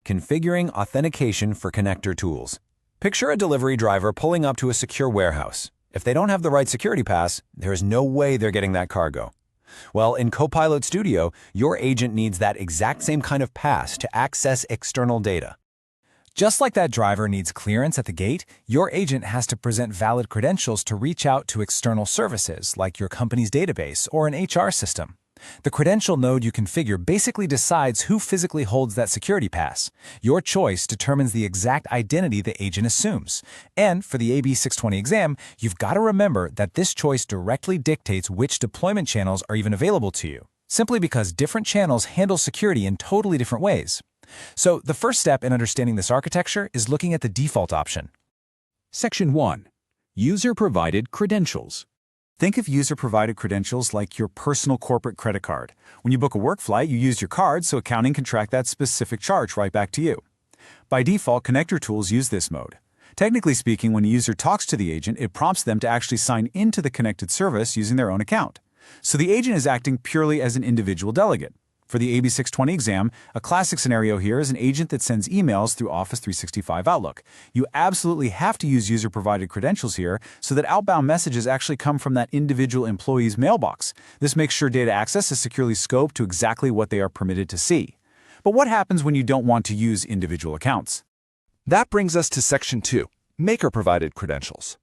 Configuring authentication for connector tools. Picture a delivery driver pulling up to a secure warehouse. If they don't have the right security pass, there is no way they're getting that cargo. Well, in Copilot Studio, your agent needs that exact same kind of pass to access external data. Just like that driver needs clearance at the gate, your agent has to present valid credentials to reach out to external services like your company's database or an HR system. The credential node you configure basically decides who physically holds that security pass. Your choice determines the exact identity the agent assumes. And for the AB 620 exam, you've got to remember that this choice directly dictates which deployment channels are even available to you, simply because different channels handle security in totally different ways. So the first step in understanding this architecture is looking at the default option. Section 1. User-provided credentials. Think of user-provided credentials like your personal corporate credit card. When you book a work flight, you use your card so accounting can track that specific charge right back to you. By default, connector tools use this mode. Technically speaking, when a user talks to the agent, it prompts them to actually sign into the connected service using their own account. So the agent is acting purely as an individual delegate. For the AB 620 exam, a classic scenario here is an agent that sends emails through Office 365 Outlook. You absolutely have to use user-provided credentials here so that outbound messages actually come from that individual employee's mailbox. This makes sure data access is securely scoped to exactly what they are permitted to see. But what happens when you don't want to use individual accounts? That brings us to Section 2, Maker-provided credentials.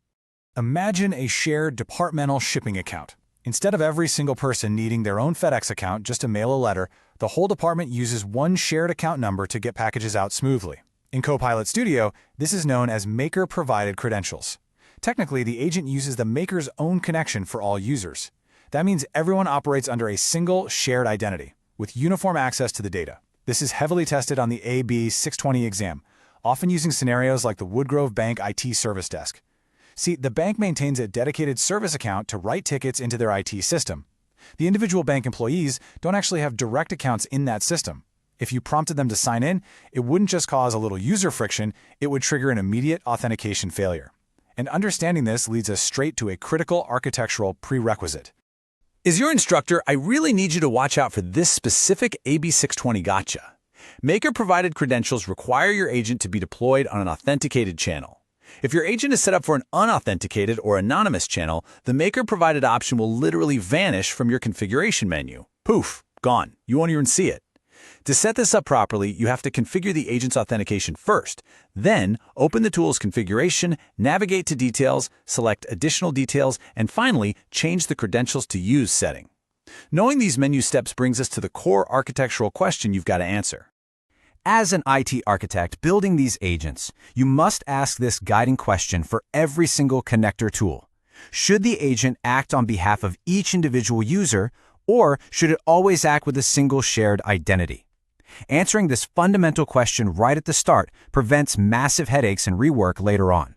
Imagine a shared departmental shipping account. Instead of every single person needing their own FedEx account just to mail a letter, the whole department uses one shared account number to get packages out smoothly. In Copilot Studio, this is known as Maker-provided credentials. Technically, the agent uses the maker's own connection for all users. That means everyone operates under a single shared identity, with uniform access to the data. This is heavily tested on the AB 620 exam, often using scenarios like the Woodgrove Bank IT Service Desk. See, the bank maintains a dedicated service account to write tickets into their IT system. The individual bank employees don't actually have direct accounts in that system. If you prompted them to sign in, it wouldn't just cause a little user friction, it would trigger an immediate authentication failure. And understanding this leads us straight to a critical architectural prerequisite. Is your instructor, I really need you to watch out for this specific AB 620 gotcha. Maker-provided credentials require your agent to be deployed on an authenticated channel. If your agent is set up for an unauthenticated or anonymous channel, the Maker-provided option will literally vanish from your configuration menu. Poof, gone. You won't even see it. To set this up properly, you have to configure the agent's authentication first. Then, open the tool's configuration, navigate to Details, select Additional Details, and finally, change the Credentials to Use setting. Knowing these menu steps brings us to the core architectural question you've got to answer. As an IT architect building these agents, you must ask this guiding question for every single connector tool. Should the agent act on behalf of each individual user, or should it always act with a single shared identity? Answering this fundamental question right at the start prevents massive headaches and rework later on.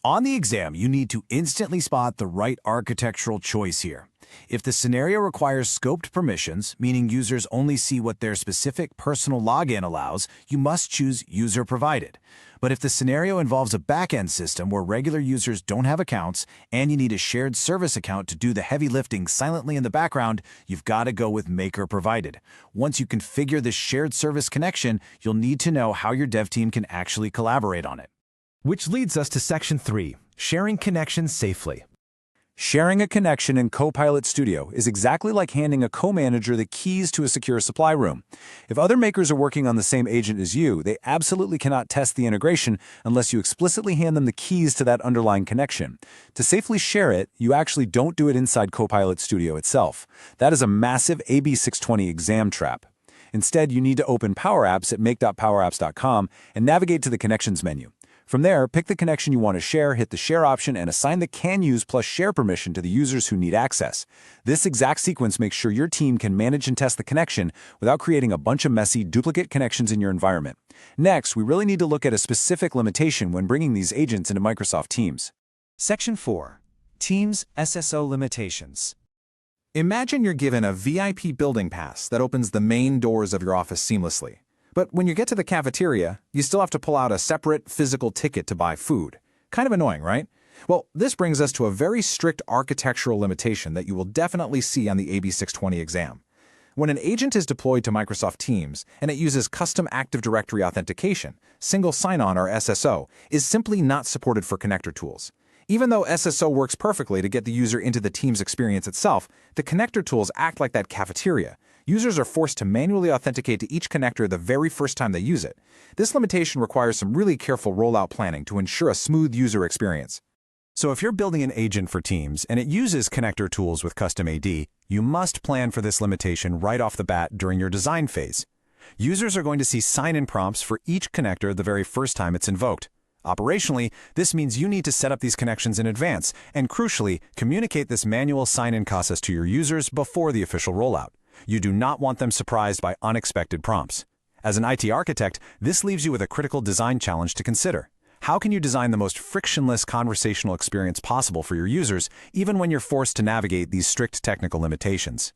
On the exam, you need to instantly spot the right architectural choice here. If the scenario requires scoped permissions, meaning users only see what their specific personal login allows, you must choose user-provided. But if the scenario involves a back-end system where regular users don't have accounts and you need a shared service account to do the heavy lifting silently in the background, you've got to go with Maker-provided. Once you configure this shared service connection, you'll need to know how your dev team can actually collaborate on it. Which leads us to Section 3, Sharing Connections Safely. Sharing a connection in Copilot Studio is exactly like handing a co-manager the keys to a secure supply room. If other makers are working on the same agent as you, they absolutely cannot test the integration unless you explicitly hand them the keys to that underlying connection. To safely share it, you actually don't do it inside Copilot Studio itself. That is a massive AB 620 exam trap. Instead, you need to open Power Apps at make.powerapps.com and navigate to the Connections menu. From there, pick the connection you want to share, hit the Share option, and assign the Can Use plus Share permission to the users who need access. This exact sequence makes sure your team can manage and test the connection without creating a bunch of messy, duplicate connections in your environment. Next, we really need to look at a specific limitation when bringing these agents into Microsoft Teams. Section 4, Teams SSO Limitations. Imagine you're given a VIP building pass that opens the main doors of your office seamlessly. But when you get to the cafeteria, you still have to pull out a separate physical ticket to buy food. Kind of annoying, right? Well, this brings us to a very strict architectural limitation that you will definitely see on the AB 620 exam. When an agent is deployed to Microsoft Teams and it uses custom Active Directory authentication, single sign-on or SSO is simply not supported for connector tools. Even though SSO works perfectly to get the user into the Teams experience itself, the connector tools act like that cafeteria. Users are forced to manually authenticate to each connector the very first time they use it. This limitation requires some really careful rollout planning to ensure a smooth user experience. So if you're building an agent for Teams and it uses connector tools with custom AD, you must plan for this limitation right off the bat during your design phase. Users are going to see sign-in prompts for each connector the very first time it's invoked. Operationally, this means you need to set up these connections in advance and, crucially, communicate this manual sign-in process to your users before the official rollout. You do not want them surprised by unexpected prompts. As an IT architect, this leaves you with a critical design challenge to consider. How can you design the most frictionless conversational experience possible for your users, even when you're forced to navigate these strict technical limitations?